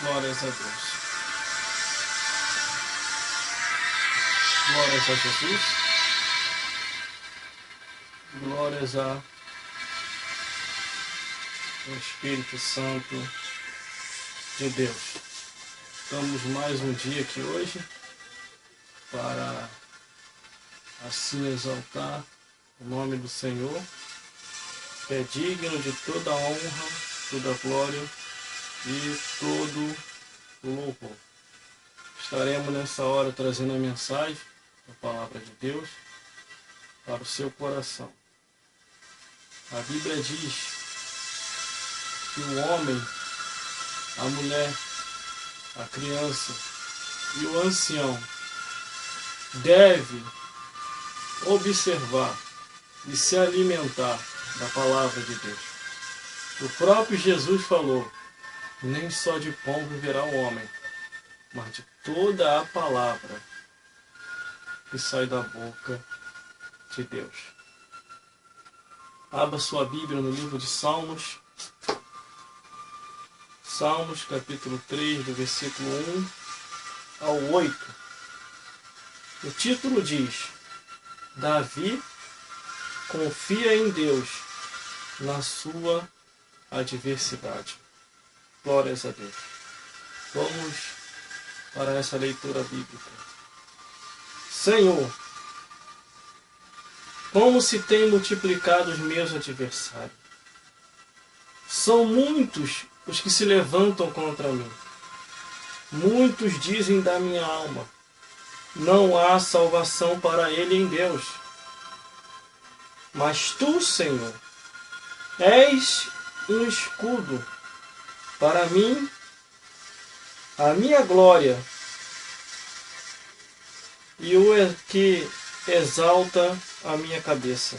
Glórias a Deus. Glórias a Jesus. Glórias ao Espírito Santo de Deus. Estamos mais um dia aqui hoje para assim exaltar o nome do Senhor, que é digno de toda a honra, toda a glória e todo o louvor. Estaremos nessa hora trazendo a mensagem da palavra de Deus para o seu coração. A Bíblia diz que o homem, a mulher, a criança e o ancião deve observar e se alimentar da palavra de Deus. O próprio Jesus falou: nem só de pão viverá o homem, mas de toda a palavra que sai da boca de Deus. Abra sua Bíblia no livro de Salmos. Salmos capítulo 3, do versículo 1 ao 8. O título diz: Davi confia em Deus na sua adversidade. Glórias a Deus. Vamos para essa leitura bíblica. Senhor, como se tem multiplicado os meus adversários. São muitos os que se levantam contra mim. Muitos dizem da minha alma: não há salvação para ele em Deus. Mas tu, Senhor, és um escudo para mim, a minha glória, e o que exalta a minha cabeça.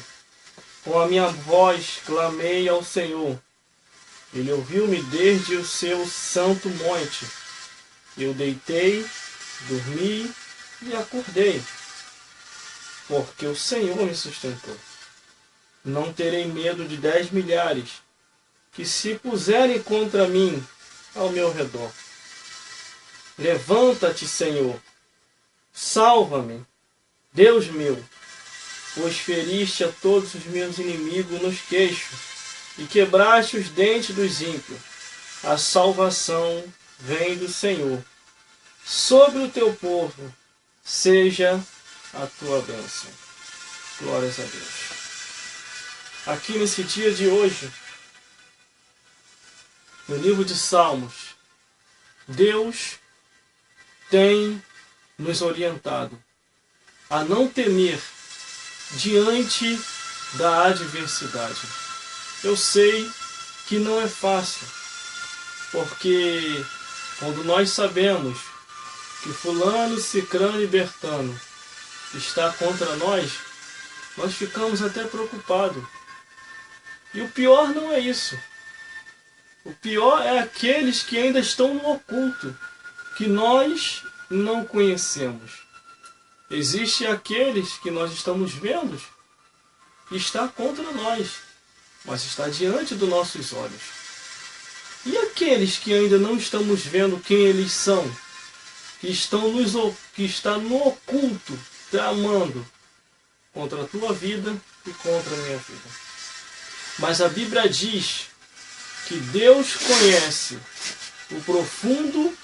Com a minha voz clamei ao Senhor. Ele ouviu-me desde o seu santo monte. Eu deitei, dormi e acordei, porque o Senhor me sustentou. Não terei medo de 10 milhares que se puserem contra mim ao meu redor. Levanta-te, Senhor, salva-me, Deus meu, pois feriste a todos os meus inimigos nos queixos e quebraste os dentes dos ímpios. A salvação vem do Senhor. Sobre o teu povo seja a tua bênção. Glórias a Deus. Aqui nesse dia de hoje, no livro de Salmos, Deus tem nos orientado a não temer diante da adversidade. Eu sei que não é fácil, porque quando nós sabemos que fulano, cicrano e bertano está contra nós, nós ficamos até preocupados. E o pior não é isso. O pior é aqueles que ainda estão no oculto, que nós não conhecemos. Existem aqueles que nós estamos vendo que está contra nós, mas está diante dos nossos olhos. E aqueles que ainda não estamos vendo quem eles são, que está no oculto, tramando contra a tua vida e contra a minha vida. Mas a Bíblia diz que Deus conhece o profundo,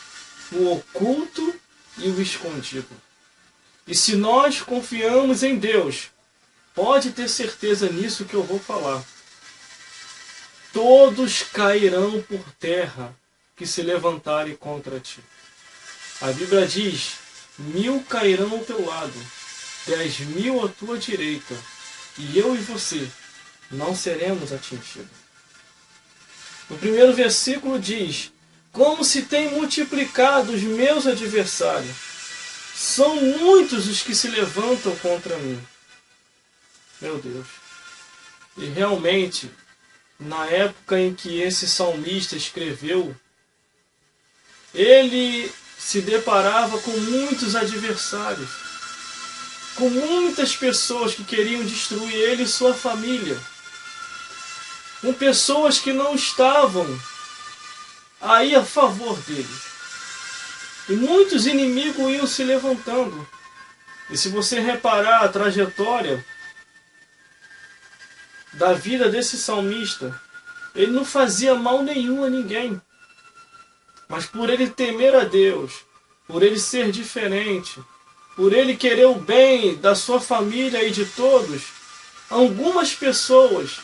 o oculto e o escondido. E se nós confiamos em Deus, pode ter certeza nisso que eu vou falar. Todos cairão por terra que se levantarem contra ti. A Bíblia diz: 1000 cairão ao teu lado, 10.000 à tua direita, e eu e você não seremos atingidos. No primeiro versículo diz: como se tem multiplicado os meus adversários. São muitos os que se levantam contra mim. Meu Deus. E realmente, na época em que esse salmista escreveu, ele se deparava com muitos adversários, com muitas pessoas que queriam destruir ele e sua família, com pessoas que não estavam aí a favor dele. E muitos inimigos iam se levantando. E se você reparar a trajetória da vida desse salmista, ele não fazia mal nenhum a ninguém. Mas por ele temer a Deus, por ele ser diferente, por ele querer o bem da sua família e de todos, algumas pessoas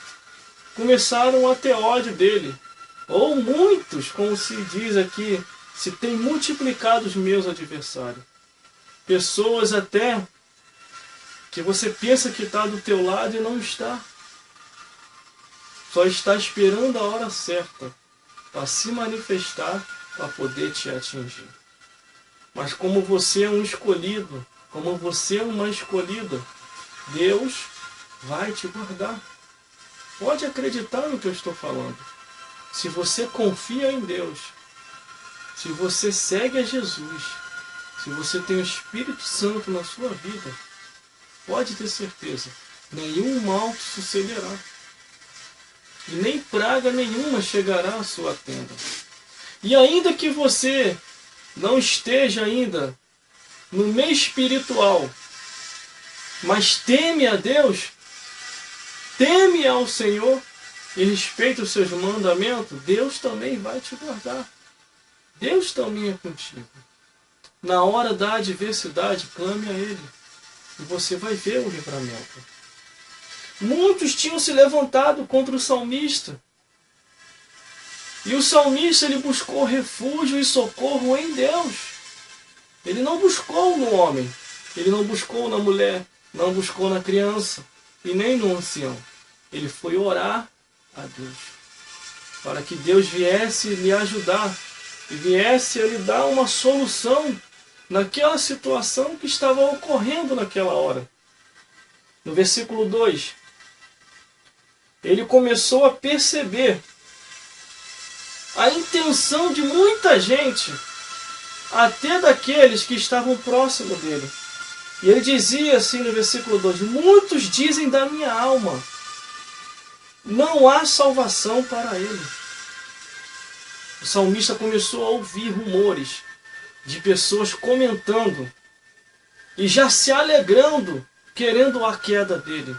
começaram a ter ódio dele. Ou muitos, como se diz aqui, se tem multiplicado os meus adversários. Pessoas até que você pensa que está do teu lado e não está. Só está esperando a hora certa para se manifestar, para poder te atingir. Mas como você é um escolhido, como você é uma escolhida, Deus vai te guardar. Pode acreditar no que eu estou falando. Se você confia em Deus, se você segue a Jesus, se você tem o Espírito Santo na sua vida, pode ter certeza, nenhum mal te sucederá. E nem praga nenhuma chegará à sua tenda. E ainda que você não esteja ainda no meio espiritual, mas teme a Deus, teme ao Senhor e respeita os seus mandamentos, Deus também vai te guardar. Deus também é contigo. Na hora da adversidade, clame a Ele. E você vai ver o livramento. Muitos tinham se levantado contra o salmista. E o salmista ele buscou refúgio e socorro em Deus. Ele não buscou no homem. Ele não buscou na mulher. Não buscou na criança. E nem no ancião. Ele foi orar a Deus. Para que Deus viesse lhe ajudar. E viesse a lhe dar uma solução naquela situação que estava ocorrendo naquela hora. No versículo 2, ele começou a perceber a intenção de muita gente, até daqueles que estavam próximos dele. E ele dizia assim no versículo 2, muitos dizem da minha alma, não há salvação para ele. O salmista começou a ouvir rumores de pessoas comentando e já se alegrando, querendo a queda dele.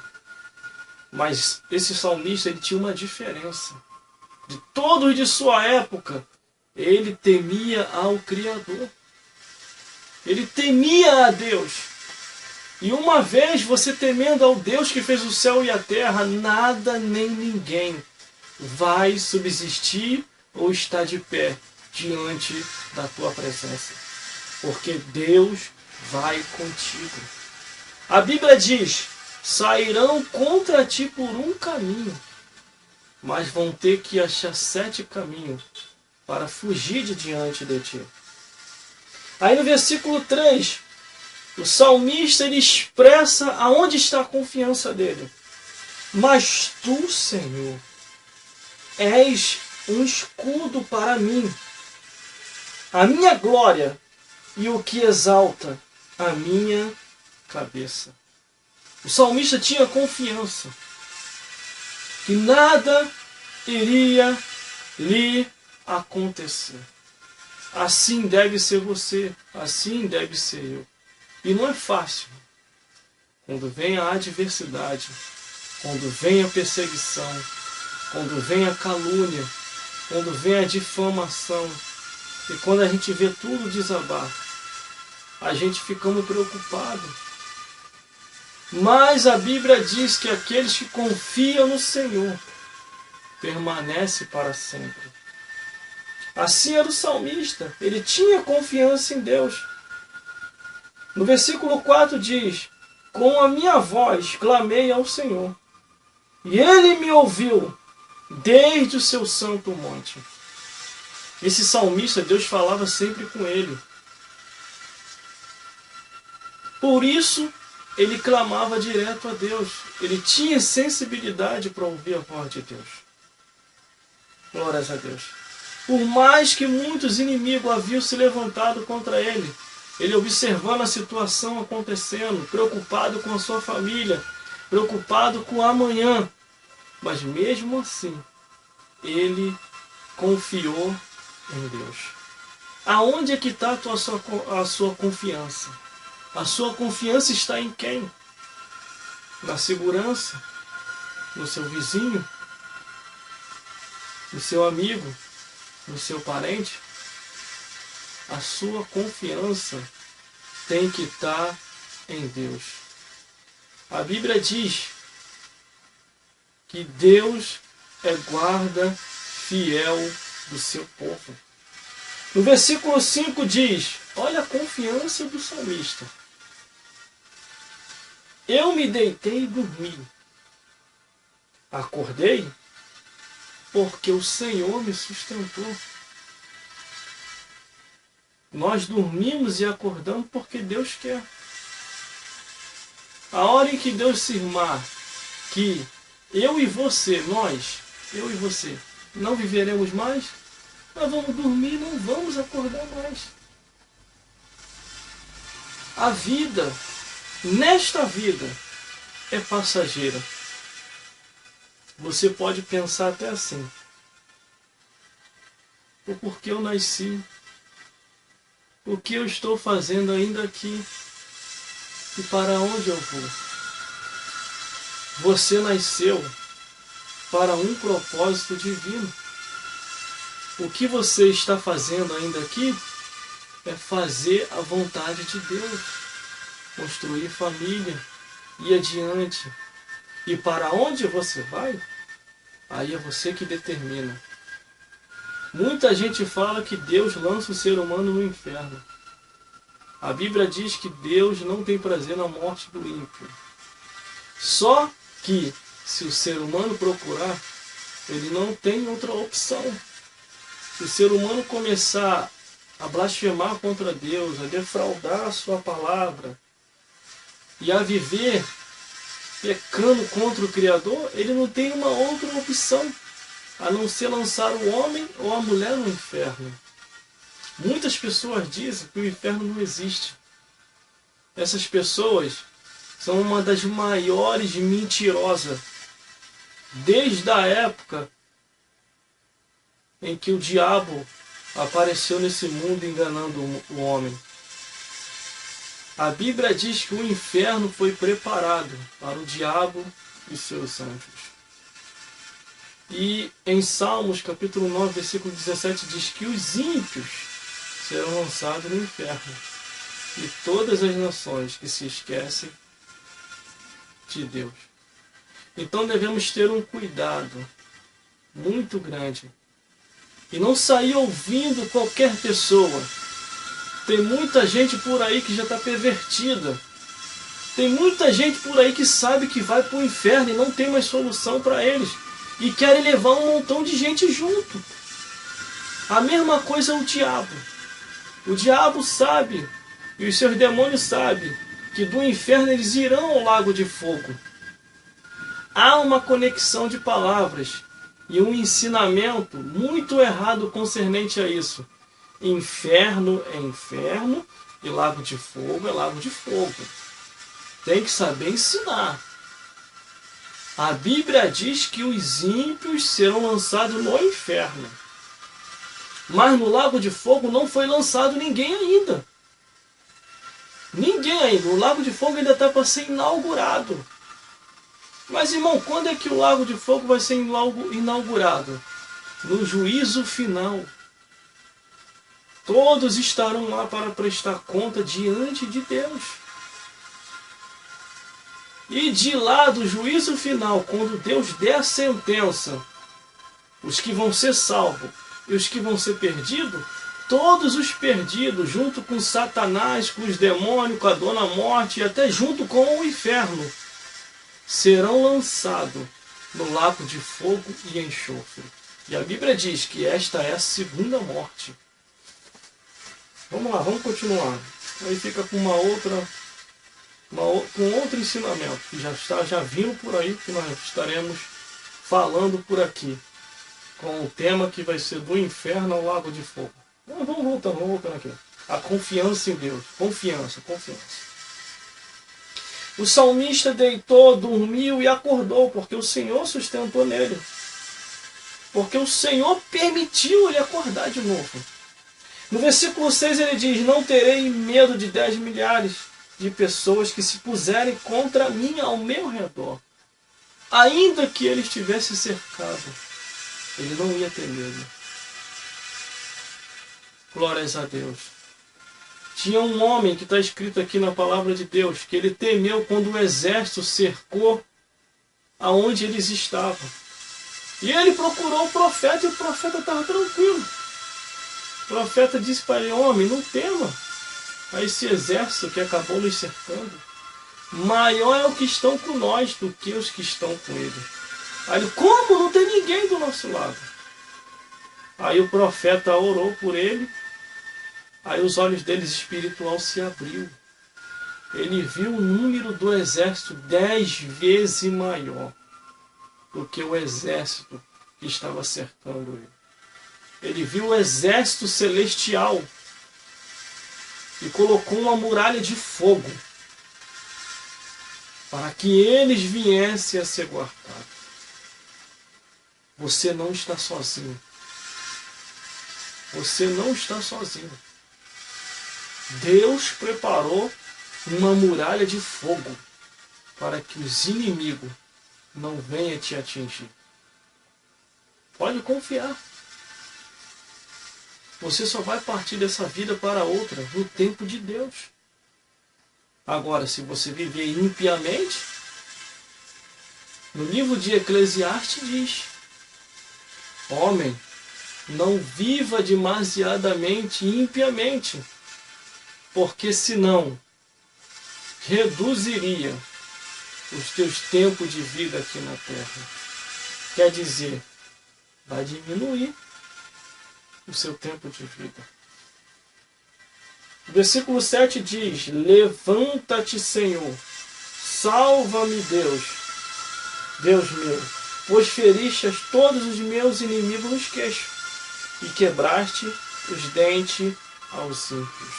Mas esse salmista ele tinha uma diferença. De todos de sua época, ele temia ao Criador. Ele temia a Deus. E uma vez você temendo ao Deus que fez o céu e a terra, nada nem ninguém vai subsistir ou estar de pé diante da tua presença. Porque Deus vai contigo. A Bíblia diz, sairão contra ti por um caminho, mas vão ter que achar 7 caminhos para fugir de diante de ti. Aí no versículo 3, o salmista ele expressa aonde está a confiança dele. Mas tu, Senhor, és um escudo para mim, a minha glória e o que exalta a minha cabeça. O salmista tinha confiança que nada iria lhe acontecer. Assim deve ser você, assim deve ser eu. E não é fácil. Quando vem a adversidade, quando vem a perseguição, quando vem a calúnia, quando vem a difamação, e quando a gente vê tudo desabar, a gente ficamos preocupados. Mas a Bíblia diz que aqueles que confiam no Senhor permanecem para sempre. Assim era o salmista, ele tinha confiança em Deus. No versículo 4 diz, com a minha voz clamei ao Senhor, e Ele me ouviu desde o seu santo monte. Esse salmista, Deus falava sempre com ele. Por isso, ele clamava direto a Deus. Ele tinha sensibilidade para ouvir a voz de Deus. Glórias a Deus. Por mais que muitos inimigos haviam se levantado contra ele, ele observando a situação acontecendo, preocupado com a sua família, preocupado com o amanhã. Mas mesmo assim, ele confiou em Deus. Aonde é que está a sua confiança? A sua confiança está em quem? Na segurança? No seu vizinho? No seu amigo? No seu parente? A sua confiança tem que estar em Deus. A Bíblia diz que Deus é guarda fiel do seu povo. No versículo 5 diz, olha a confiança do salmista. Eu me deitei e dormi. Acordei porque o Senhor me sustentou. Nós dormimos e acordamos porque Deus quer. A hora em que Deus se irmar que eu e você, eu e você, não viveremos mais, nós vamos dormir e não vamos acordar mais. A vida, nesta vida, é passageira. Você pode pensar até assim. O porquê eu nasci? O que eu estou fazendo ainda aqui? E para onde eu vou? Você nasceu para um propósito divino. O que você está fazendo ainda aqui é fazer a vontade de Deus. Construir família, ir adiante. E para onde você vai? Aí é você que determina. Muita gente fala que Deus lança o ser humano no inferno. A Bíblia diz que Deus não tem prazer na morte do ímpio. Só que, se o ser humano procurar, ele não tem outra opção. Se o ser humano começar a blasfemar contra Deus, a defraudar a sua palavra e a viver pecando contra o Criador, ele não tem uma outra opção a não ser lançar o homem ou a mulher no inferno. Muitas pessoas dizem que o inferno não existe. Essas pessoas são uma das maiores mentirosas desde a época em que o diabo apareceu nesse mundo enganando o homem. A Bíblia diz que o inferno foi preparado para o diabo e seus anjos. E em Salmos, capítulo 9, versículo 17, diz que os ímpios serão lançados no inferno. E todas as nações que se esquecem de Deus. Então devemos ter um cuidado muito grande. E não sair ouvindo qualquer pessoa. Tem muita gente por aí que já está pervertida. Tem muita gente por aí que sabe que vai para o inferno e não tem mais solução para eles. E querem levar um montão de gente junto. A mesma coisa é o diabo. O diabo sabe, e os seus demônios sabem, que do inferno eles irão ao lago de fogo. Há uma conexão de palavras e um ensinamento muito errado concernente a isso. Inferno é inferno e lago de fogo é lago de fogo. Tem que saber ensinar. A Bíblia diz que os ímpios serão lançados no inferno. Mas no lago de fogo não foi lançado ninguém ainda. Ninguém ainda. O lago de fogo ainda está para ser inaugurado. Mas, irmão, quando é que o lago de fogo vai ser inaugurado? No juízo final. Todos estarão lá para prestar conta diante de Deus. E de lá do juízo final, quando Deus der a sentença, os que vão ser salvos e os que vão ser perdidos, todos os perdidos, junto com Satanás, com os demônios, com a dona morte e até junto com o inferno, serão lançados no lago de fogo e enxofre. E a Bíblia diz que esta é a segunda morte. Vamos lá, vamos continuar. Aí fica com com outro ensinamento que já vindo por aí, que nós estaremos falando por aqui, com o tema que vai ser do inferno ao lago de fogo. Vamos voltando aqui. A confiança em Deus. Confiança. O salmista deitou, dormiu e acordou, porque o Senhor sustentou nele. Porque o Senhor permitiu ele acordar de novo. No versículo 6 ele diz: não terei medo de 10 milhares de pessoas que se puserem contra mim ao meu redor. Ainda que ele estivesse cercado, ele não ia ter medo. Glórias a Deus. Tinha um homem que está escrito aqui na palavra de Deus, que ele temeu quando o exército cercou aonde eles estavam. E ele procurou o profeta e o profeta estava tranquilo. O profeta disse para ele: homem, não tema a esse exército que acabou nos cercando. Maior é o que estão com nós do que os que estão com ele. Aí ele: como? Não tem ninguém do nosso lado. Aí o profeta orou por ele. Aí os olhos deles espiritual se abriu. Ele viu o número do exército 10 vezes maior do que o exército que estava cercando ele. Ele viu o exército celestial e colocou uma muralha de fogo para que eles viessem a ser guardados. Você não está sozinho. Você não está sozinho. Deus preparou uma muralha de fogo para que os inimigos não venham te atingir. Pode confiar. Você só vai partir dessa vida para outra no tempo de Deus. Agora, se você viver impiamente, no livro de Eclesiastes diz: homem, não viva demasiadamente impiamente, porque senão reduziria os teus tempos de vida aqui na terra. Quer dizer, vai diminuir o seu tempo de vida. O versículo 7 diz: levanta-te, Senhor, salva-me, Deus meu, pois feriste todos os meus inimigos nos queixos e quebraste os dentes aos ímpios.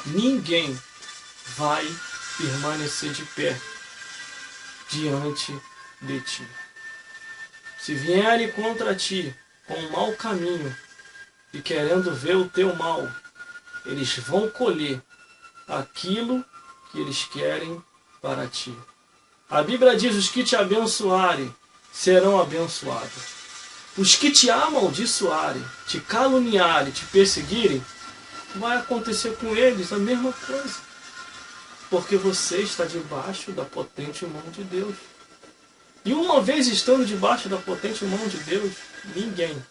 Ninguém vai permanecer de pé diante de ti. Se vierem contra ti com um mau caminho e querendo ver o teu mal, eles vão colher aquilo que eles querem para ti. A Bíblia diz: os que te abençoarem serão abençoados. Os que te amaldiçoarem, te caluniarem, te perseguirem, vai acontecer com eles a mesma coisa. Porque você está debaixo da potente mão de Deus. E uma vez estando debaixo da potente mão de Deus, ninguém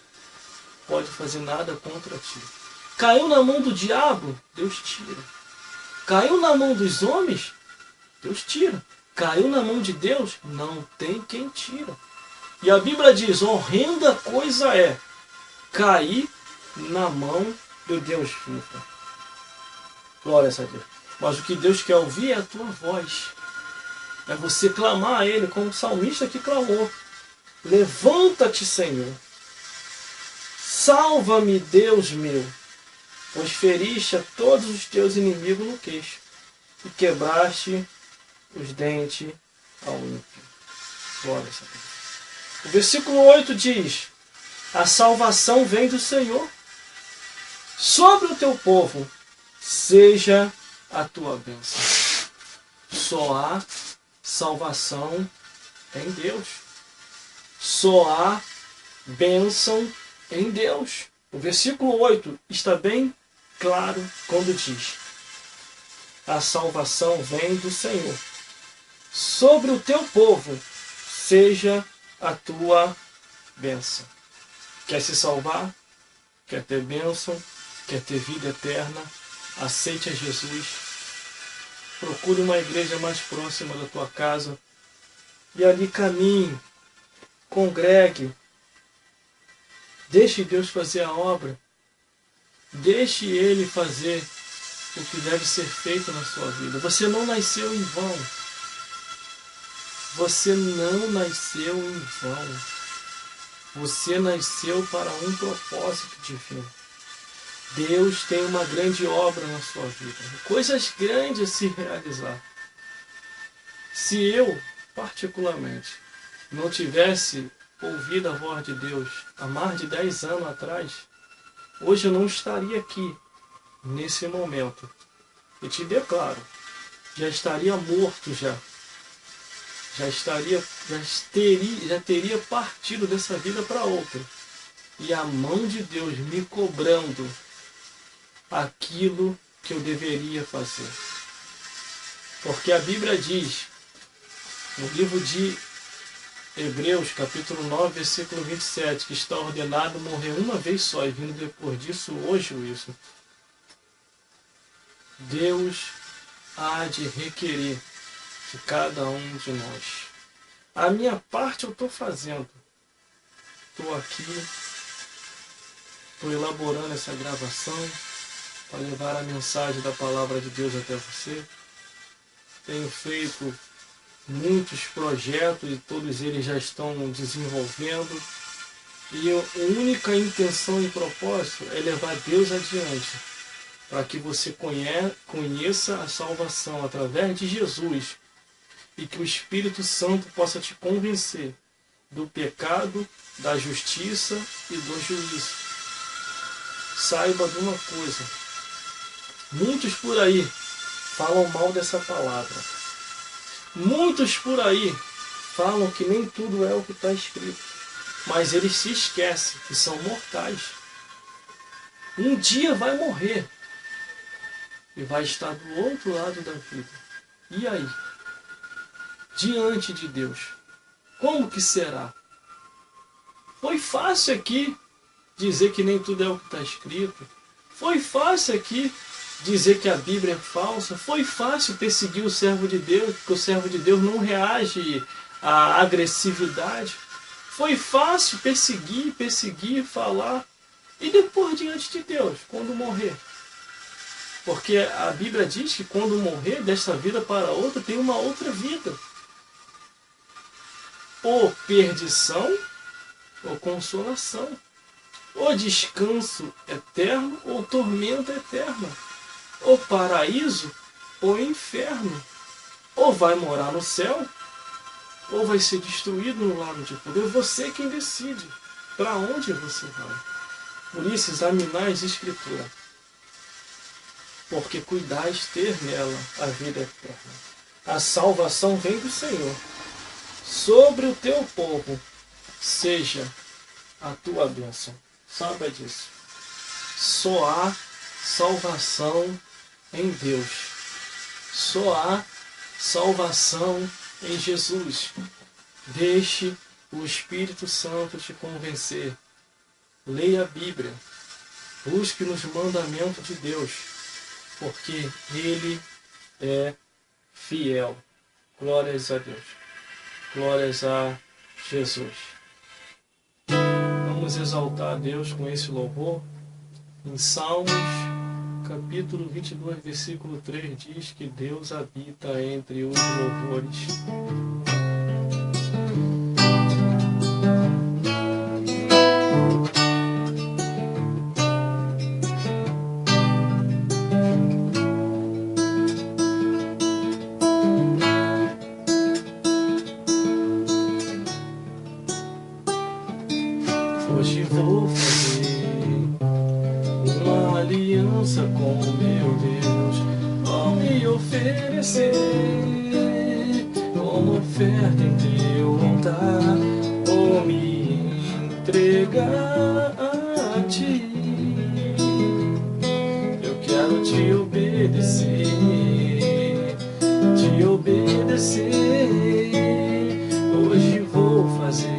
pode fazer nada contra ti. Caiu na mão do diabo, Deus tira. Caiu na mão dos homens, Deus tira. Caiu na mão de Deus, não tem quem tira. E a Bíblia diz: horrenda coisa é cair na mão do Deus vivo. Glória a Deus. Mas o que Deus quer ouvir é a tua voz. É você clamar a Ele, como o salmista que clamou: levanta-te, Senhor. Salva-me, Deus meu, pois feriste a todos os teus inimigos no queixo e quebraste os dentes ao ímpio. Glória a Deus. O versículo 8 diz: a salvação vem do Senhor. Sobre o teu povo seja a tua bênção. Só há salvação em Deus. Só há bênção em Deus. O versículo 8 está bem claro quando diz: a salvação vem do Senhor. Sobre o teu povo seja a tua bênção. Quer se salvar? Quer ter bênção? Quer ter vida eterna? Aceite a Jesus. Procure uma igreja mais próxima da tua casa e ali caminhe, congregue. Deixe Deus fazer a obra. Deixe Ele fazer o que deve ser feito na sua vida. Você não nasceu em vão. Você não nasceu em vão. Você nasceu para um propósito divino. Deus tem uma grande obra na sua vida. Coisas grandes a se realizar. Se eu, particularmente, não tivesse ouvido a voz de Deus há mais de 10 anos atrás, hoje eu não estaria aqui, nesse momento. Eu te declaro, já estaria morto já. Já teria partido dessa vida para outra. E a mão de Deus me cobrando aquilo que eu deveria fazer. Porque a Bíblia diz, no livro de Hebreus, capítulo 9, versículo 27, que está ordenado morrer uma vez só, e vindo depois disso o juízo. Deus há de requerer de cada um de nós. A minha parte eu estou fazendo. Estou aqui, estou elaborando essa gravação para levar a mensagem da palavra de Deus até você. Tenho feito muitos projetos e todos eles já estão desenvolvendo. E a única intenção e propósito é levar Deus adiante, para que você conheça a salvação através de Jesus e que o Espírito Santo possa te convencer do pecado, da justiça e do juízo. Saiba de uma coisa, muitos por aí falam mal dessa palavra. Muitos por aí falam que nem tudo é o que está escrito, mas eles se esquecem que são mortais. Um dia vai morrer e vai estar do outro lado da vida. E aí? Diante de Deus, como que será? Foi fácil aqui dizer que nem tudo é o que está escrito. Foi fácil aqui dizer que a Bíblia é falsa. Foi fácil perseguir o servo de Deus, porque o servo de Deus não reage à agressividade. Foi fácil perseguir, falar. E depois diante de Deus, quando morrer? Porque a Bíblia diz que quando morrer, desta vida para outra, tem uma outra vida. Ou perdição, ou consolação. Ou descanso eterno, ou tormenta eterna. Ou paraíso, ou inferno. Ou vai morar no céu, ou vai ser destruído no lago de fogo. É você quem decide para onde você vai. Por isso, examinai as Escrituras, porque cuidais ter nela a vida eterna. A salvação vem do Senhor. Sobre o teu povo seja a tua bênção. Saiba disso. Só há salvação em Deus. Só há salvação em Jesus. Deixe o Espírito Santo te convencer. Leia a Bíblia. Busque nos mandamentos de Deus, porque Ele é fiel. Glórias a Deus. Glórias a Jesus. Vamos exaltar a Deus com esse louvor. Em Salmos, capítulo 22, versículo 3, diz que Deus habita entre os louvores. Hoje vou fazer uma aliança com meu Deus. Vou me oferecer como oferta em teu altar. Vou me entregar a ti. Eu quero te obedecer, te obedecer. Hoje vou fazer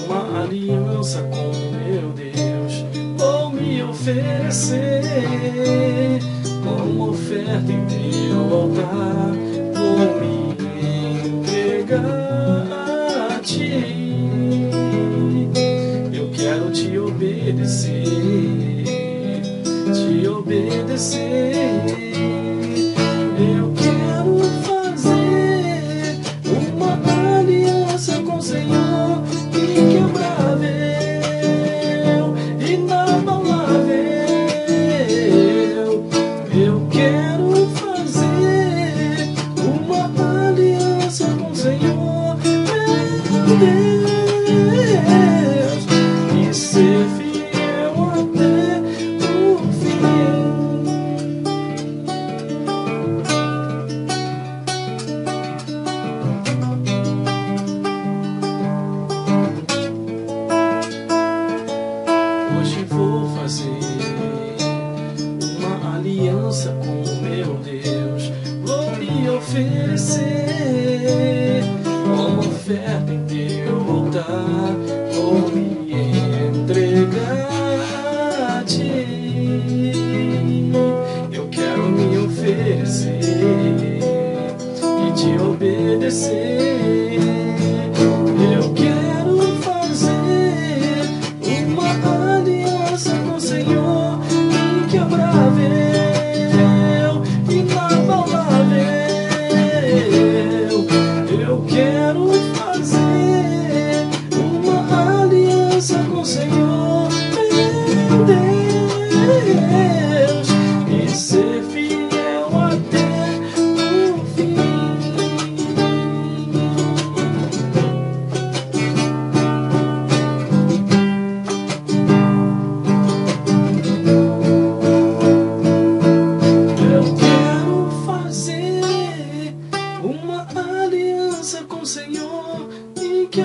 uma aliança com meu Deus. Vou me oferecer como oferta em teu altar. Vou me entregar a ti. Eu quero te obedecer, te obedecer. Eu quero fazer uma aliança com o Senhor, inquebrável, inabalável. Eu quero fazer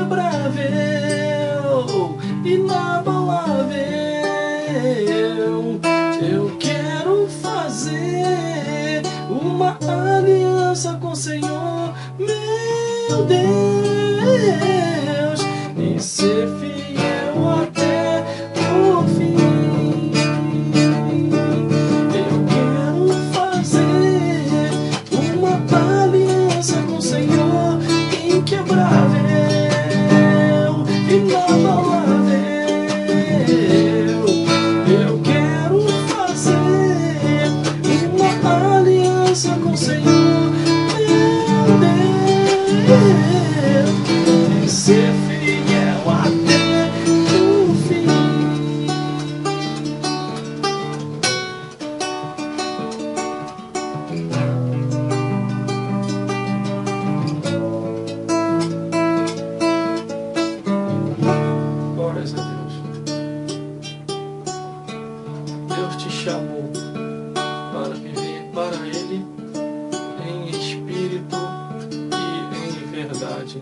inquebrável, inabalável. Eu quero fazer uma aliança com o Senhor, meu Deus, e ser fiel até o fim. Eu quero fazer uma aliança com o Senhor, inquebrável, inabalável. Eu quero fazer uma aliança com o Senhor, meu Deus, e ser fiel até o fim. Glórias a Deus. Deus te chamou para viver para Ele em espírito e em verdade.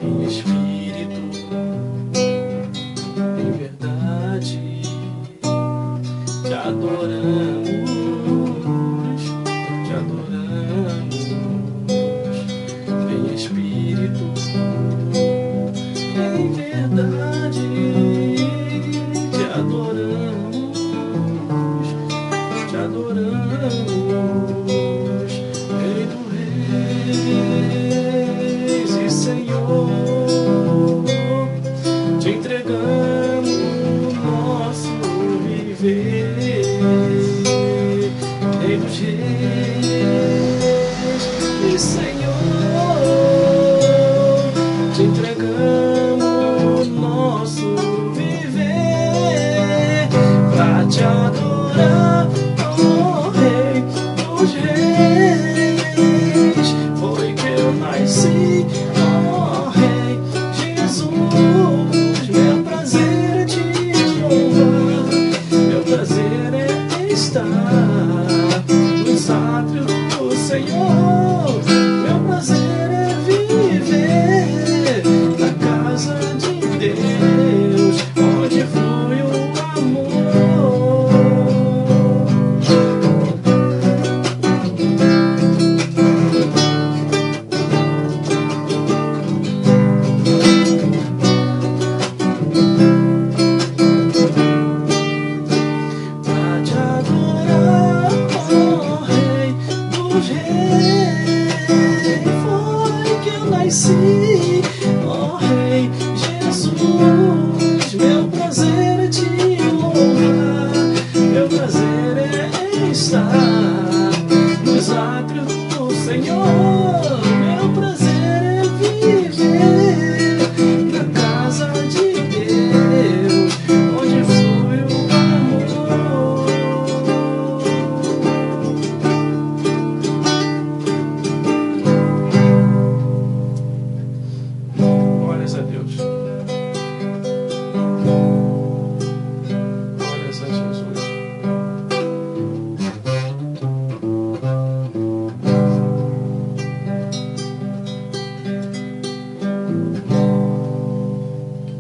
Em espírito, em verdade, te adoramos, te adoramos. Em espírito, em verdade, te adoramos, te adoramos. Rei dos reis e Senhor, te entregamos nosso viver. Rei dos reis e Senhor, te entregamos nosso viver pra te adorar, oh Rei dos reis. Foi que eu nasci, oh Rei Jesus. Meu prazer é te louvar, meu prazer é estar nos átrios do Senhor. Meu prazer é viver na casa de Deus, onde flui o amor. Pra te adorar, oh Rei dos reis, foi que eu nasci, oh Rei Jesus. Meu prazer é te louvar, meu prazer é estar nos átrios do Senhor. Meu prazer é viver na casa de Deus, onde flui o amor. Glórias a Deus. Glórias a Jesus.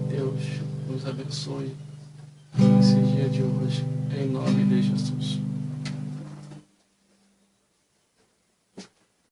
Deus nos abençoe nesse dia de hoje, em nome de Jesus.